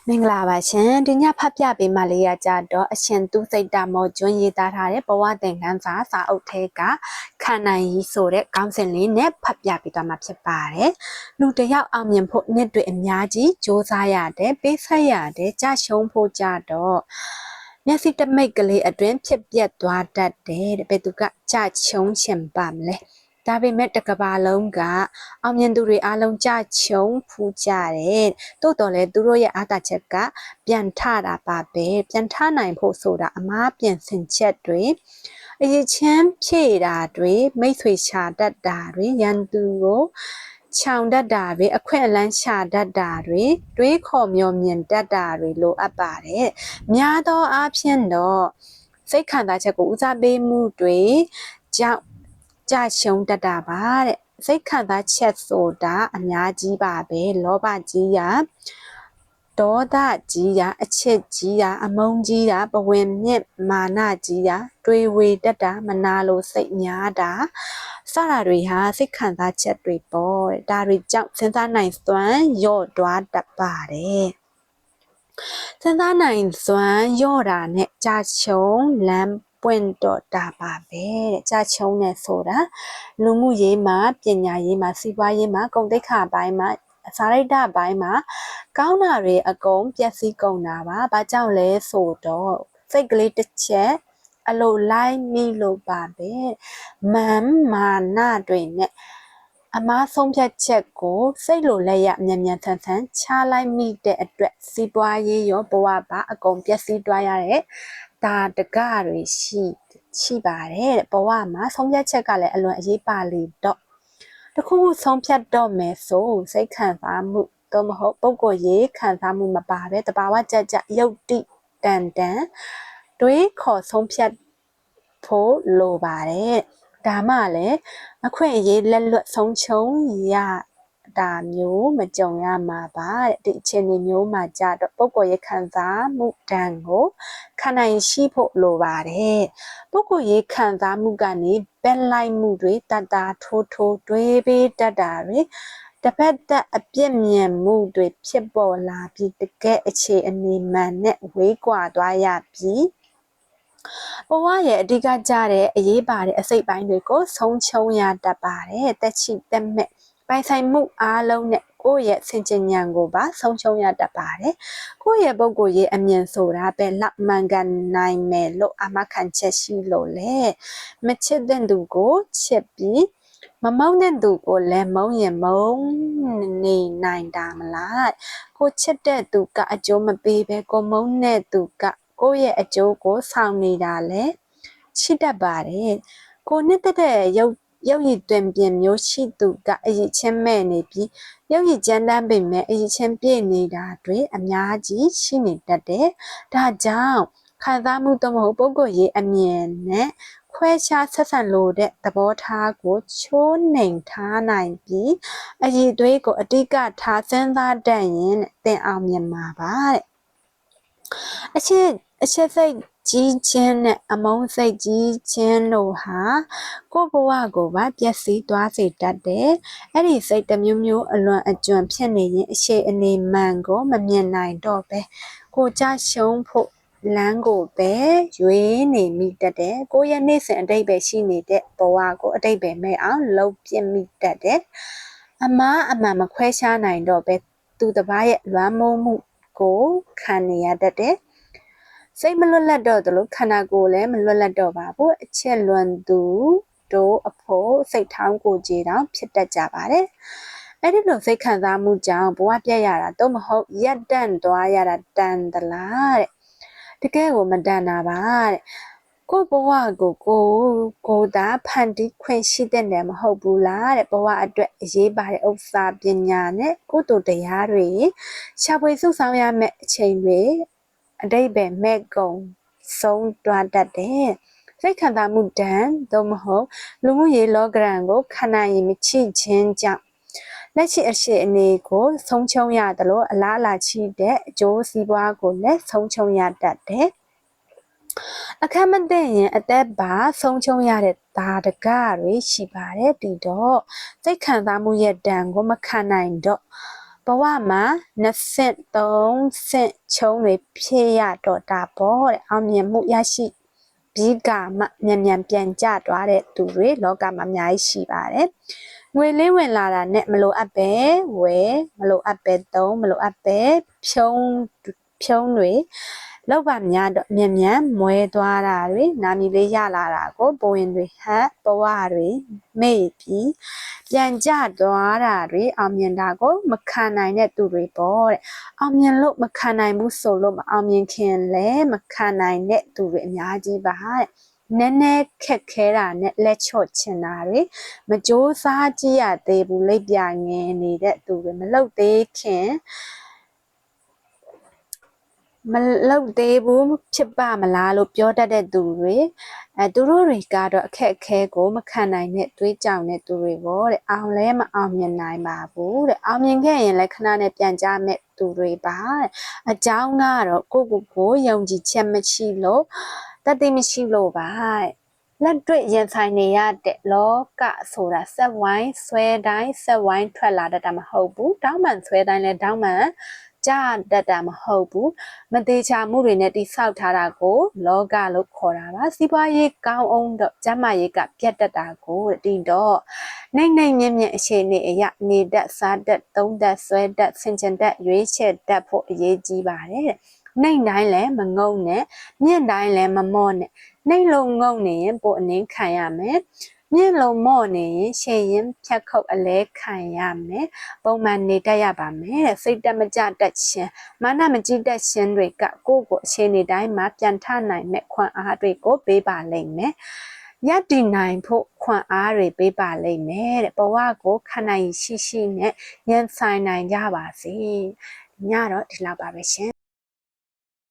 မင်္ဂလာပါရှင်ဒီညဖတ်ပြပေးမှလေးရကြတော့အရှင်သူစိတ်တမောကျွန်းရေးသားထားတဲ့ဘဝသင်ခန်းစာစာအုပ်ထဲကခံနိုင်ရည်ဆိုတဲ့ခေါင်းစဉ်လေးနဲ့ဖတ်ပြပေးသွားမှာဖြစ်ပါတယ်လူတယောက်အောင်မြင်ဖို့နှစ်တွေအများကြီးစ조사ရတယ်ပေးဆက်ရတယ်ကြရှုံးဖို့ကြတော့မျက်စိတမိတ်ကလေးအတွင်းဖြစ်ပျက်သွားတတ်တယ်တဲ့ဘယ်သူကကြချုံချင်ပါမလဲဒါပေမဲ့တကဘာလုံးကအောင်မြင်သူတွေအားလုံးကြချုံဖူးကြတယ်တိုးတော်လဲသူတို့ရဲ့အားသာချက်ကပြန်ထတာပါပဲပြန်ထနိုင်ဖို့ဆိုတာအမားပြင်ဆင်ချက်တွေအရေးချင်းဖြည့်တာတွေမိတ်ဆွေရှာတတ်တာတွေရန်သူကိုချောင်တတ်တာတွေအခွင့်အလမ်းရှာတတ်တာတွေတွေးခေါ်မျှော်မြင်တတ်တာတွေလိုအပ်ပါတယ်များသောအားဖြင့်တော့စိတ်ခံစားချက်ကိုဦးစားပေးမှုတွေကြောင့်ကြရှုံးတတ်တာပါတဲ့စိတ်ခံစားချက်ဆိုတာအများကြီးပါပဲလောဘကြီးရာဒေါသကြီးရာအချစ်ကြီးရာအမုန်းကြီးရာပဝင်မြင့်မာနကြီးရာတွေးဝေတတ်တာမနာလိုစိတ်များတာစတာတွေဟာစိတ်ခံစားချက်တွေပေါ့တဲ့ဒါတွေကြောင့်စဉ်းစားနိုင်စွမ်းလျော့သွားတတ်ပါတယ်စဉ်းစားနိုင်စွမ်းလျော့တာနဲ့ကြချုံလမ်းပွင့်တော့တာပါပဲတဲ့ကြချုံနဲ့ဆိုတာလူမှုရေးမှာပညာရေးမှာစီးပွားရေးမှာဂုဏ်သိက္ခာပိုင်းမှာစာရိတ္တပိုင်းမှာကောင်းတာတွေအကုန်ပျက်စီးကုန်တာပါဘာကြောင့်လဲဆိုတော့စိတ်ကလေးတစ်ချက်အလိုလိုက်မိလို့ပါပဲမာနတွေနဲ့အမားဆုံးဖြတ်ချက်ကိုစိတ်လိုလက်ရမြန်မြန်ဆန်ဆန်ချလိုက်မိတဲ့အတွက်စီးပွားရေးရောဘဝပါအကုန်ပျက်စီးသွားရတဲ့ဒါတကတွေရှိပါတယ်တဲ့ဘဝမှာဆုံးဖြတ်ချက်ကလည်းအလွန်အရေးပါလေတော့တခုခုဆုံးဖြတ်တော့မယ်ဆိုစိတ်ခံစားမှုတော့မဟုတ်ပုံကိုယ်ရေးခံစားမှုမပါပဲတဘာဝကြကြရုပ်တိတန်တွေးခေါ်ဆုံးဖြတ်ဖို့လိုပါတယ်ဒါမှလည်းအခွင့်အရေးလက်လွတ်ဆုံးချုံရတာမျိုးမကြုံရမှာပါတဲ့ဒီအခြေအနေမျိုးမှာကြတော့ပုံကိုယ်ရေးခံစားမှုတန်ကိုခံနိုင်ရှိဖို့လိုပါတယ်ပုံကိုယ်ရေးခံစားမှုကနေဘက်လိုက်မှုတွေတတထိုးတွေးပေးတတ်တာတွေတပတ်သက်အပြစ်မြင်မှုတွေဖြစ်ပေါ်လာပြီးတကယ်အခြေအနေမှန်နဲ့ဝေးကွာသွားရပြီးဘဝရဲ့အဓိကကြတဲ့အရေးပါတဲ့အစိတ်ပိုင်းတွေကိုဆုံးချုံရတတ်ပါတယ်တက်ချီတက်မဲ့ပိုင်ဆိုင်မှုအားလုံးနဲ့ကိုယ့်ရဲ့စင်ကြဉာဏ်ကိုပါဆုံးချုံရတတ်ပါတယ်ကိုယ့်ရဲ့ပုဂ္ဂိုလ်ရေးအမြင်ဆိုတာပဲလောက်မှန်ကန်နိုင်မယ်လို့အမခံချက်ရှိလို့လေမချစ်တဲ့သူကိုချစ်ပြီးမမုန်းတဲ့သူကိုလည်းမုန်းရင်မုန်းနေနိုင်တာမလားကိုချစ်တဲ့သူကအကျိုးမပေးပဲကိုမုန်းတဲ့သူကကိုယ့်ရဲ့အကျိုးကိုဆောင်နေတာလေရှိတတ်ပါတယ်ကိုနှစ်တဲ့ရုပ်ရည်တွင်ပြင်မျိုးရှိသူကအရေးချင်းမဲ့နေပြီးရုပ်ရည်ကြမ်းတမ်းပင်မဲ့အရေးချင်းပြည့်နေတာတွေအများကြီးရှိနေတတ်တယ်ဒါကြောင့်ခံစားမှုတော့မဟုတ်ပုဂ္ဂိုလ်ရေးအမြင်နဲ့ခွဲခြားဆက်ဆံလို့တဲ့သဘောထားကိုချိုးနှိမ်ထားနိုင်ပြီးအရေးသွေးကိုအတိကထားစဉ်းစားတတ်ရင်သင်အောင်မြင်မှာပါတဲ့အချက်စိတ်ကြီးခြင်းနဲ့အမုန်းစိတ်ကြီးခြင်းတို့ဟာကိုယ့်ဘဝကိုပါပျက်စီးသွားစေတတ်တယ်။အဲ့ဒီစိတ်တစ်မျိုးမျိုးအလွန်အကျွံဖြစ်နေရင်အခြေအနေမှန်ကိုမမြင်နိုင်တော့ပဲကိုကြရှုံးဖို့လမ်းကိုပဲရွေးနေမိတတ်တယ်။ကိုယ့်ရဲ့နေ့စဉ်အတိတ်ပဲရှိနေတဲ့ဘဝကိုအတိတ်ပဲမဲ့အောင်လုပ်ပြမိတတ်တယ်။အမှန်မခွဲခြားနိုင်တော့ပဲသူတစ်ပါးရဲ့လွမ်းမိုးမှုကိုခံနေရတတ်တယ်စိတ်မလွတ်လပ်တော့သလိုခန္ဓာကိုယ်လည်းမလွတ်လပ်တော့ပါဘူးအချက်လွန်သူတို့အဖို့စိတ်ထောင်းကိုကြည်တောင်ဖြစ်တတ်ကြပါတယ်အဲ့ဒီလိုစိတ်ခံစားမှုကြောင့်ဘဝပြတ်ရတာတော့မဟုတ်ရက်တန့်သွားရတာတန်သလားတဲ့တကယ်ကိုမတန်တာပါတဲ့ကိုဘဝကိုသာဖန်တီးခွင့်ရှိတဲ့နယ်မဟုတ်ဘူးလားတဲ့ဘဝအတွက်အရေးပါတဲ့ဥစ္စာပညာနဲ့ကုသိုလ်တရားတွေရှာဖွေစုဆောင်ရမယ့်အချိန်တွေအတိတ်ပဲမဲ့ကုံဆုံးတွားတတ်တယ်စိတ်ခံစားမှုတန်တော့မဟုတ်လူမှုရေးလောကရန်ကိုခဏရင်မချိချင်းကြောင့်လက်ရှိအခြေအနေကိုဆုံးချုံရတယ်လို့အလားအလာရှိတဲ့အကျိုးစီးပွားကိုလည်းဆုံးချုံရတတ်တယ်အခက်မသိရင်အသက်ပါဆုံးချုံရတဲ့ဒါတကတွေရှိပါတယ်ဒီတော့စိတ်ခံစားမှုရဲ့တန်ကိုမခံနိုင်တော့ ဘဝမှာ2ဆင့်3ဆင့်ချုံးတွေဖြစ်ရတော့တာပေါ့တဲ့အောင်မြင်မှုရရှိပြီးကမှမြန်ပြန်ကျသွားတဲ့သူတွေလောကမှာအများကြီးရှိပါတယ်ငွေလေးဝင်လာတာနဲ့မလိုအပ်ပဲဝယ်မလိုအပ်ပဲသုံးမလိုအပ်ပဲဖြုံးတွေလောက်ပါများတော့မြန်မွဲသွားတာတွေနာမည်လေးရလာတာကိုဘဝင်တွေဟတ်ဘဝတွေမေ့ပြီးပြန်ကျသွားတာတွေအောင်မြင်တာကိုမခံနိုင်တဲ့သူတွေပေါ့တဲ့အောင်မြင်လို့မခံနိုင်ဘူးဆိုလို့မအောင်မြင်ခင်လဲမခံနိုင်တဲ့သူတွေအများကြီးပါတဲ့နည်းနည်းခက်ခဲတာနဲ့လက်ချော့ချင်တာတွေမကြိုးစားကြည့်ရသေးဘူးလက်ပြငယ်နေတဲ့သူတွေမလုပ်သေးခင်မလုပ်သေးဘူးဖြစ်ပါမလားလို့ပြောတတ်တဲ့သူတွေသူတို့တွေကတော့အခက်အခဲကိုမခံနိုင်တဲ့တွေးကြောင်တဲ့သူတွေပေါ့တဲ့အောင်လဲမအောင်မြင်နိုင်ပါဘူးတဲ့အောင်မြင်ခဲ့ရင်လည်းခဏနဲ့ပြန်ကြမဲ့သူတွေပါတဲ့အကြောင်းကတော့ကိုယုံကြည်ချက်မရှိလို့တတိမရှိလို့ပါလက်တွေ့ရင်ဆိုင်နေရတဲ့လောကဆိုတာစက်ဝိုင်းဆွဲတိုင်းစက်ဝိုင်းထွက်လာတတ်တာမဟုတ်ဘူးတောင်းပန်ဆွဲတိုင်းလည်းတောင်းပန်ကြတတ်တာမဟုတ်ဘူးမသေးချာမှုတွေနဲ့တိဆောက်ထားတာကိုလောကလို့ခေါ်တာပါစီးပွားရေးကောင်းအောင်တော့ကျမရေးကပြတ်တတ်တာကိုတီတော့နိုင်မြင့်အခြေအနေအရနေတတ်စားတတ်သုံးတတ်ဆွဲတတ်ဆင်ခြင်တတ်ရွေးချယ်တတ်ဖို့အရေးကြီးပါတယ်နိုင်တိုင်းလည်းမငုံနဲ့မြင့်တိုင်းလည်းမမော့နဲ့နိုင်လုံးငုံနေရင်ပိုအနှင်းခံရမယ်မြင့်လုံးမော့နေရင်ရှေ့ရင်ဖြတ်ခုတ်အလဲခံရမယ်ပုံမှန်နေတတ်ရပါမယ်တဲ့စိတ်တက်မကြတတ်ခြင်းမာနမကြည့်တတ်ခြင်းတွေကကိုယ့်ကိုအခြေအနေတိုင်းမှာပြန်ထနိုင်မဲ့ခွန်အားတွေကိုပေးပါလိမ့်မယ်ရည်တည်နိုင်ဖို့ခွန်အားတွေပေးပါလိမ့်မယ်တဲ့ဘဝကိုခန္ဓာရှိနဲ့ဉာဏ်ဆိုင်နိုင်ကြပါစေညတော့ဒီလောက်ပါပဲရှင်